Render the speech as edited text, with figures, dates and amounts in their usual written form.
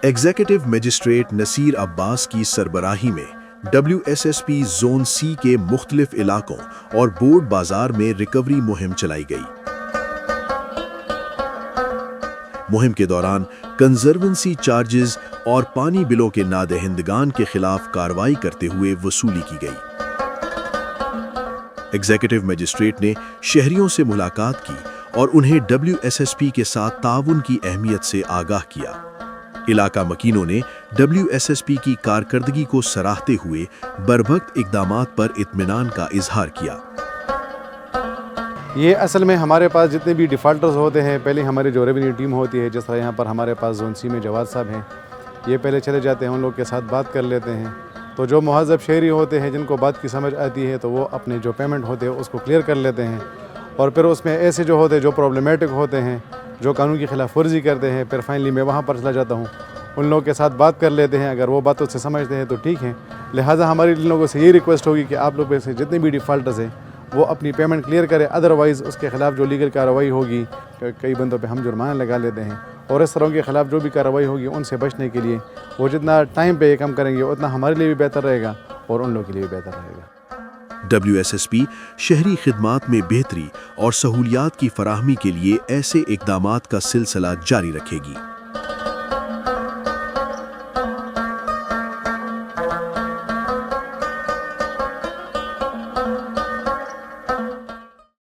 Executive magistrate Naseer Abbas की सरबराही में WSSP zone C के मुख्तलिफ इलाकों और बोर्ड बाजार में रिकवरी मुहिम चलाई गई। मुहिम के दौरान कंजर्वेंसी चार्जेस और पानी बिलों के नादहिंदगान के खिलाफ कार्रवाई करते हुए वसूली की गई। एग्जीक्यूटिव मजिस्ट्रेट ने शहरियों से मुलाकात की और उन्हें WSSP के साथ ताउन की अहमियत से आगाह किया। इलाका मकीनों ने WSSP की कारकर्दगी को सराहते हुए बरवक्त इक़दामात पर इत्मीनान का इजहार किया। ये असल में हमारे पास जितने भी डिफ़ॉल्टर्स होते हैं, पहले हमारी जो रेवेन्यू टीम होती है, जिस तरह यहाँ पर हमारे पास जोन C में जवाद साहब हैं, ये पहले चले जाते हैं, उन लोग के साथ बात कर लेते हैं। तो जो मुहज़्ज़ब शहरी होते हैं जिनको बात की समझ आती है, तो वो अपने जो पेमेंट होते हैं उसको क्लियर कर लेते हैं। और फिर उसमें ऐसे जो होते हैं जो प्रॉब्लमेटिक होते हैं, जो कानून की खिलाफ वर्जी करते हैं, फिर फाइनली मैं वहाँ पर चला जाता हूँ, उन लोगों के साथ बात कर लेते हैं। अगर वो बातों से समझते हैं तो ठीक है। लिहाजा हमारी इन लोगों से यही रिक्वेस्ट होगी कि आप लोग में से जितने भी डिफ़ॉल्टर्स हैं वो अपनी पेमेंट क्लियर करें, अदरवाइज़ उसके ख़िलाफ़ जो लीगल कार्रवाई होगी, कई बंदों पे हम जुर्माना लगा लेते हैं, और इस तरह के ख़िलाफ़ जो भी कार्रवाई होगी उनसे बचने के लिए वो जितना टाइम पे कम करेंगे उतना हमारे लिए भी बेहतर रहेगा और उन लोगों के लिए भी बेहतर रहेगा। WSSP शहरी खिदमात में बेहतरी और सहूलियात की फराहमी के लिए ऐसे इक़दामात का सिलसिला जारी रखेगी।